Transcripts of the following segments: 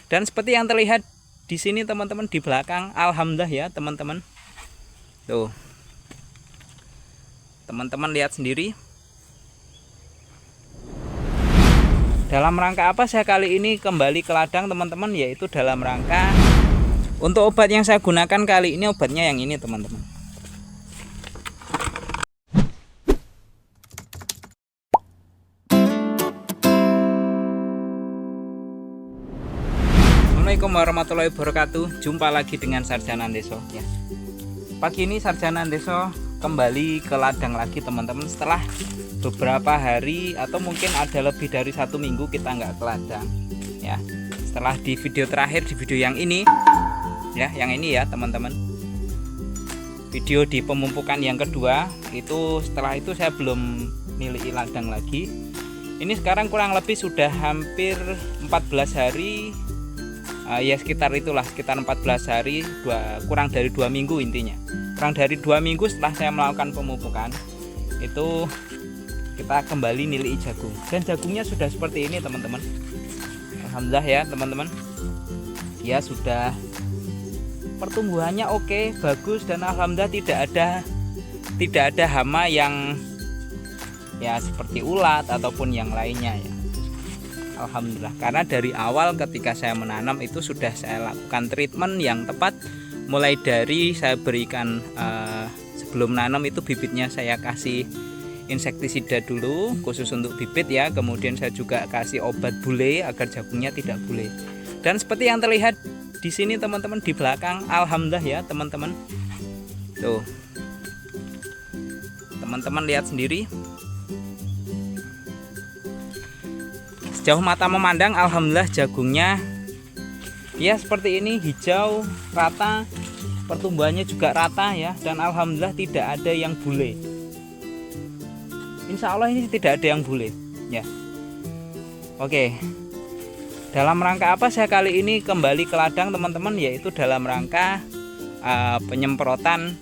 Dan seperti yang terlihat di sini teman-teman di belakang, alhamdulillah ya teman-teman. Tuh. Teman-teman lihat sendiri. Dalam rangka apa saya kali ini kembali ke ladang teman-teman, yaitu dalam rangka untuk obat yang saya gunakan kali ini, obatnya yang ini teman-teman. Assalamualaikum warahmatullahi wabarakatuh. Jumpa lagi dengan Sarjana Ndeso ya. Pagi ini Sarjana Ndeso kembali ke ladang lagi teman-teman, setelah beberapa hari atau mungkin ada lebih dari 1 minggu kita nggak ke ladang ya. Setelah di video terakhir, di video yang ini ya, yang ini ya teman-teman, video di pemumpukan yang kedua itu, setelah itu saya belum miliki ladang lagi. Ini sekarang kurang lebih sudah hampir 14 hari ya, sekitar itulah, sekitar 14 hari, kurang dari 2 minggu intinya. Kurang dari 2 minggu setelah saya melakukan pemupukan itu kita kembali nilai jagung, dan jagungnya sudah seperti ini teman-teman. Alhamdulillah ya teman-teman, ya sudah pertumbuhannya oke, bagus, dan alhamdulillah tidak ada hama yang ya seperti ulat ataupun yang lainnya ya. Alhamdulillah, karena dari awal ketika saya menanam itu sudah saya lakukan treatment yang tepat. Mulai dari saya berikan sebelum nanam itu bibitnya saya kasih insektisida dulu khusus untuk bibit ya. Kemudian saya juga kasih obat bule agar jagungnya tidak bule. Dan seperti yang terlihat di sini teman-teman di belakang, alhamdulillah ya teman-teman. Tuh. Teman-teman lihat sendiri. Sejauh mata memandang alhamdulillah jagungnya ya seperti ini, hijau, rata, pertumbuhannya juga rata ya, dan alhamdulillah tidak ada yang bule. Insya Allah ini tidak ada yang bule ya. Oke, dalam rangka apa saya kali ini kembali ke ladang teman-teman, yaitu dalam rangka penyemprotan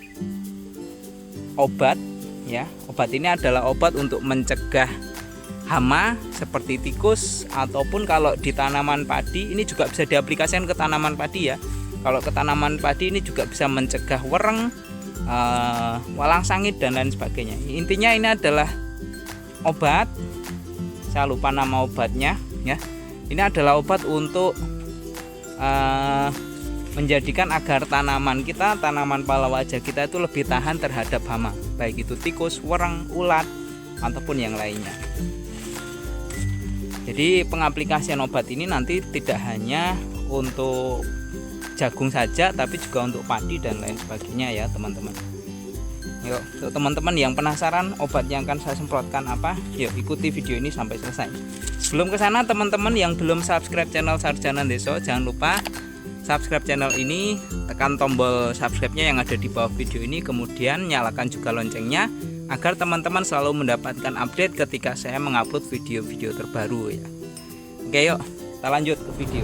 obat ya. Obat ini adalah obat untuk mencegah hama seperti tikus, ataupun kalau di tanaman padi ini juga bisa diaplikasikan ke tanaman padi ya. Kalau ke tanaman padi ini juga bisa mencegah wereng, walang sangit dan lain sebagainya. Intinya ini adalah obat, saya lupa nama obatnya ya. Ini adalah obat untuk menjadikan agar tanaman kita, tanaman pala wajah kita itu lebih tahan terhadap hama, baik itu tikus, wereng, ulat ataupun yang lainnya. Jadi pengaplikasian obat ini nanti tidak hanya untuk jagung saja, tapi juga untuk padi dan lain sebagainya ya teman-teman. Yuk, untuk teman-teman yang penasaran obat yang akan saya semprotkan apa, yuk ikuti video ini sampai selesai. Sebelum ke sana teman-teman yang belum subscribe channel Sarjana Ndeso, jangan lupa subscribe channel ini, tekan tombol subscribe-nya yang ada di bawah video ini, kemudian nyalakan juga loncengnya agar teman-teman selalu mendapatkan update ketika saya mengupload video-video terbaru ya. Oke, yuk kita lanjut ke video.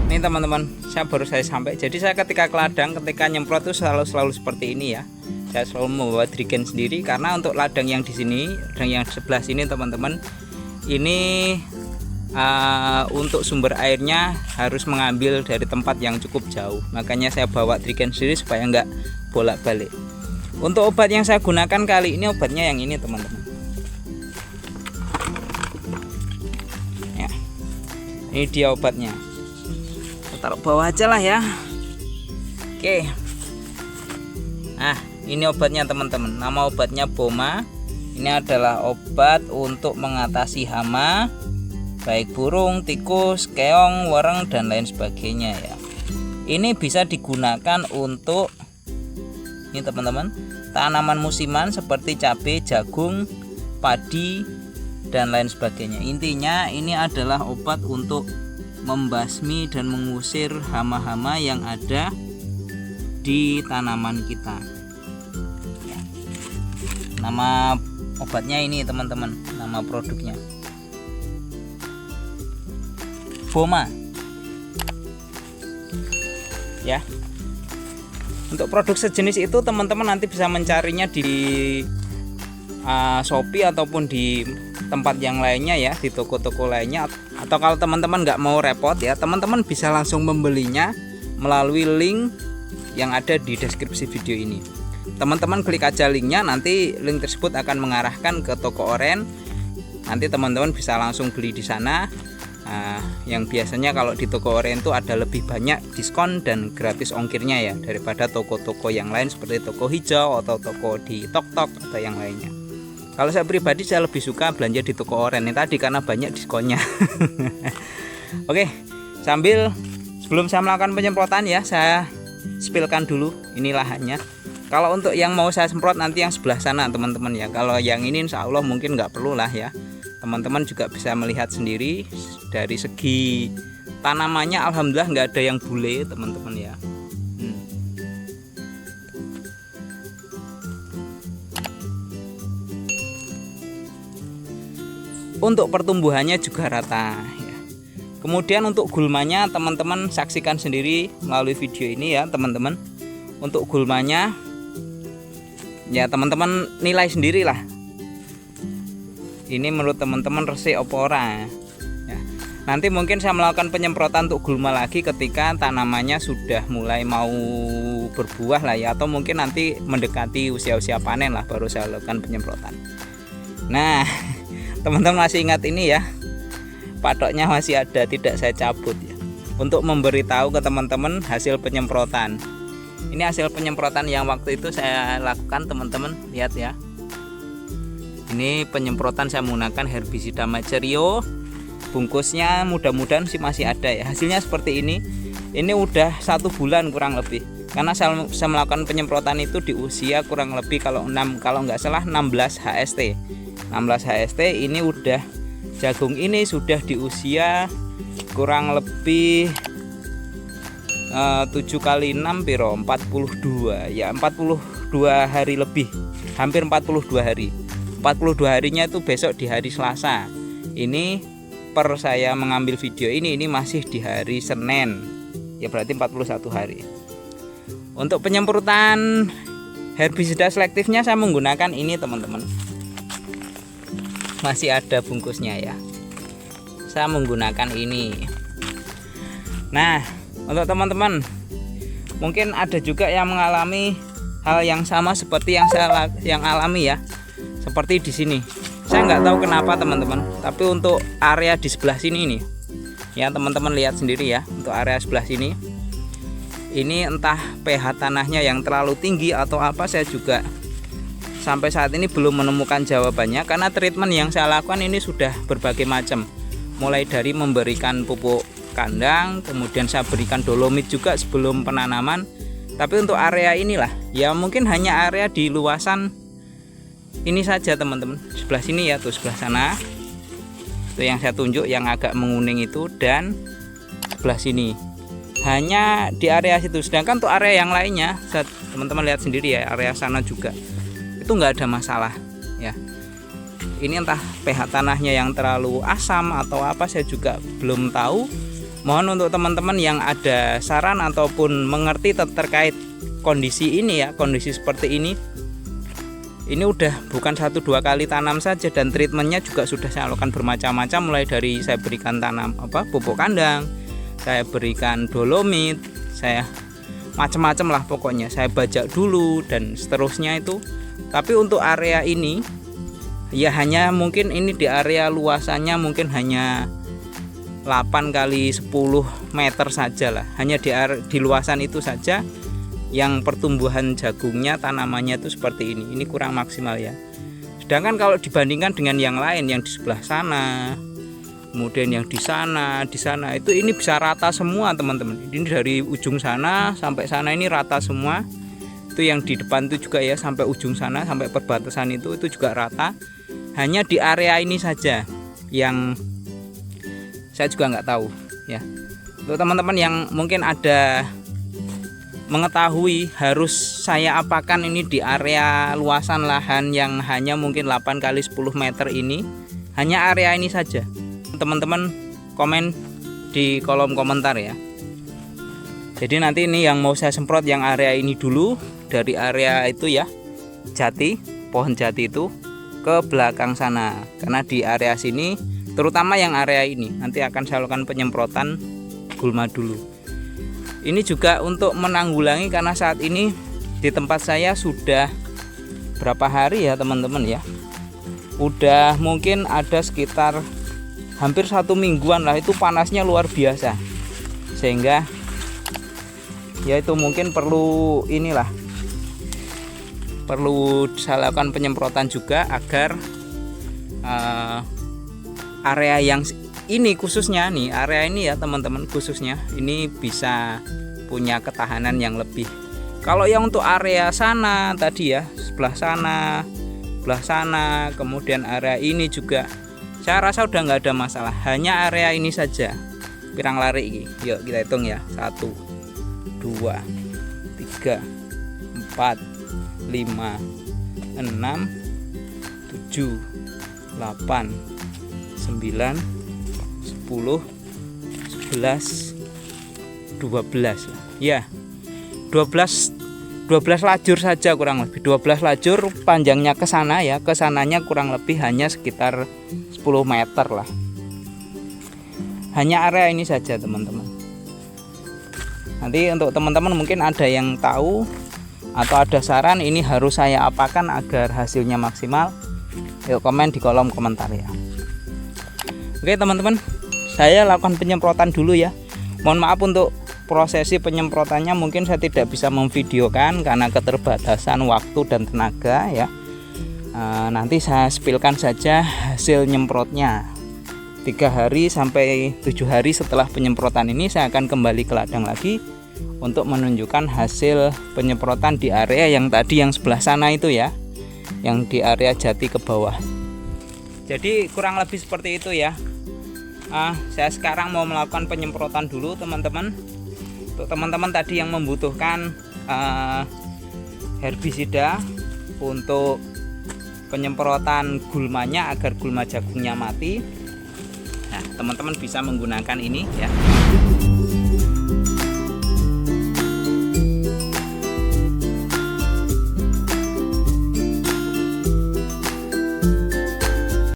Ini teman-teman, saya baru sampai. Jadi saya ketika ke ladang, ketika nyemprot itu selalu seperti ini ya. Saya selalu membawa drigen sendiri, karena untuk ladang yang di sini, ladang yang sebelah sini teman-teman, ini untuk sumber airnya harus mengambil dari tempat yang cukup jauh. Makanya saya bawa drigen sendiri supaya enggak bolak-balik. Untuk obat yang saya gunakan kali ini, obatnya yang ini teman-teman ya. Ini dia obatnya, saya taruh bawah aja lah ya. Oke, nah ini obatnya teman-teman, nama obatnya Boma. Ini adalah obat untuk mengatasi hama, baik burung, tikus, keong, wereng dan lain sebagainya ya. Ini bisa digunakan untuk ini teman-teman, tanaman musiman seperti cabai, jagung, padi dan lain sebagainya. Intinya ini adalah obat untuk membasmi dan mengusir hama-hama yang ada di tanaman kita ya. Nama obatnya ini teman-teman, nama produknya Boma ya. Untuk produk sejenis itu teman-teman nanti bisa mencarinya di Shopee ataupun di tempat yang lainnya ya, di toko-toko lainnya, atau kalau teman-teman nggak mau repot ya, teman-teman bisa langsung membelinya melalui link yang ada di deskripsi video ini. Teman-teman klik aja linknya, nanti link tersebut akan mengarahkan ke toko oren. Nanti teman-teman bisa langsung beli di sana. Yang biasanya kalau di toko oren itu ada lebih banyak diskon dan gratis ongkirnya ya, daripada toko-toko yang lain seperti toko hijau atau toko di Tok-Tok atau yang lainnya. Kalau saya pribadi, saya lebih suka belanja di toko oren ini tadi karena banyak diskonnya. Oke, sebelum saya melakukan penyemprotan ya, saya spillkan dulu ini lahannya. Kalau untuk yang mau saya semprot nanti yang sebelah sana teman-teman ya. Kalau yang ini insya Allah mungkin nggak perlu lah ya. Teman-teman juga bisa melihat sendiri dari segi tanamannya, alhamdulillah nggak ada yang bule teman-teman ya. Untuk pertumbuhannya juga rata ya. Kemudian untuk gulmanya teman-teman saksikan sendiri melalui video ini ya teman-teman. Untuk gulmanya ya teman-teman nilai sendirilah. Ini menurut teman-teman resik apa ora ya. Nanti mungkin saya melakukan penyemprotan untuk gulma lagi ketika tanamannya sudah mulai mau berbuah lah ya, atau mungkin nanti mendekati usia-usia panen lah baru saya lakukan penyemprotan. Nah, teman-teman masih ingat ini ya, patoknya masih ada, tidak saya cabut ya, untuk memberitahu ke teman-teman hasil penyemprotan. Ini hasil penyemprotan yang waktu itu saya lakukan teman-teman, lihat ya. Ini penyemprotan saya menggunakan herbisida Macerio. Bungkusnya mudah-mudahan sih masih ada ya. Hasilnya seperti ini. Ini udah 1 bulan kurang lebih. Karena saya melakukan penyemprotan itu di usia kurang lebih kalau nggak salah 16 HST. 16 HST ini udah, jagung ini sudah di usia kurang lebih 7 kali 6 piro 42 ya, 42 hari lebih, hampir 42 hari. 42 harinya itu besok di hari Selasa. Ini per saya mengambil video ini masih di hari Senin ya, berarti 41 hari. Untuk penyemprotan herbisida selektifnya saya menggunakan ini teman-teman, masih ada bungkusnya ya, saya menggunakan ini. Nah, untuk teman-teman mungkin ada juga yang mengalami hal yang sama seperti yang saya alami ya, seperti di sini. Saya nggak tahu kenapa teman-teman, tapi untuk area di sebelah sini nih ya, teman-teman lihat sendiri ya, untuk area sebelah sini ini entah pH tanahnya yang terlalu tinggi atau apa, saya juga sampai saat ini belum menemukan jawabannya. Karena treatment yang saya lakukan ini sudah berbagai macam, mulai dari memberikan pupuk kandang, kemudian saya berikan dolomit juga sebelum penanaman. Tapi untuk area inilah ya, mungkin hanya area di luasan ini saja teman-teman, sebelah sini ya, tuh sebelah sana itu yang saya tunjuk yang agak menguning itu, dan sebelah sini hanya di area situ. Sedangkan untuk area yang lainnya teman-teman lihat sendiri ya, area sana juga itu nggak ada masalah ya. Ini entah pH tanahnya yang terlalu asam atau apa, saya juga belum tahu. Mohon untuk teman-teman yang ada saran ataupun mengerti terkait kondisi ini ya, kondisi seperti ini udah bukan 1-2 kali tanam saja, dan treatmentnya juga sudah saya lakukan bermacam-macam, mulai dari saya berikan pupuk kandang, saya berikan dolomit, saya macam-macam lah pokoknya, saya bajak dulu dan seterusnya itu. Tapi untuk area ini ya hanya mungkin ini di area luasannya mungkin hanya 8 kali 10 meter saja lah, hanya di luasan itu saja yang pertumbuhan jagungnya, tanamannya itu seperti ini kurang maksimal ya. Sedangkan kalau dibandingkan dengan yang lain yang di sebelah sana, kemudian yang di sana itu ini bisa rata semua teman-teman. Ini dari ujung sana sampai sana ini rata semua. Itu yang di depan itu juga ya, sampai ujung sana sampai perbatasan itu juga rata. Hanya di area ini saja yang saya juga nggak tahu ya. Untuk teman-teman yang mungkin ada mengetahui harus saya apakan ini di area luasan lahan yang hanya mungkin 8 kali 10 meter ini, hanya area ini saja, teman-teman komen di kolom komentar ya. Jadi nanti ini yang mau saya semprot yang area ini dulu, dari area itu ya, pohon jati itu ke belakang sana, karena di area sini terutama yang area ini. Nanti akan saya lakukan penyemprotan gulma dulu. Ini juga untuk menanggulangi, karena saat ini di tempat saya sudah berapa hari ya teman-teman ya, udah mungkin ada sekitar hampir 1 mingguan lah, itu panasnya luar biasa, sehingga ya itu mungkin perlu saya lakukan penyemprotan juga agar area yang ini khususnya nih, area ini ya teman-teman, khususnya ini bisa punya ketahanan yang lebih. Kalau yang untuk area sana tadi ya, sebelah sana, kemudian area ini juga saya rasa udah nggak ada masalah. Hanya area ini saja. Pirang lari ini, yuk kita hitung ya. 1 2 3 4 5 6 7 8 9 10 11 12 ya, 12 lajur saja kurang lebih, 12 lajur panjangnya ke sana ya, ke sananya kurang lebih hanya sekitar 10 meter lah. Hanya area ini saja teman-teman. Nanti untuk teman-teman mungkin ada yang tahu atau ada saran ini harus saya apakan agar hasilnya maksimal, yuk komen di kolom komentar ya. Oke teman-teman, saya lakukan penyemprotan dulu ya. Mohon maaf untuk prosesi penyemprotannya mungkin saya tidak bisa memvideokan karena keterbatasan waktu dan tenaga ya. Nanti saya spilkan saja hasil nyemprotnya. 3 hari sampai 7 hari setelah penyemprotan ini saya akan kembali ke ladang lagi untuk menunjukkan hasil penyemprotan di area yang tadi yang sebelah sana itu ya, yang di area jati ke bawah. Jadi kurang lebih seperti itu ya. Saya sekarang mau melakukan penyemprotan dulu teman-teman. Untuk teman-teman tadi yang membutuhkan herbisida untuk penyemprotan gulmanya agar gulma jagungnya mati, nah teman-teman bisa menggunakan ini ya.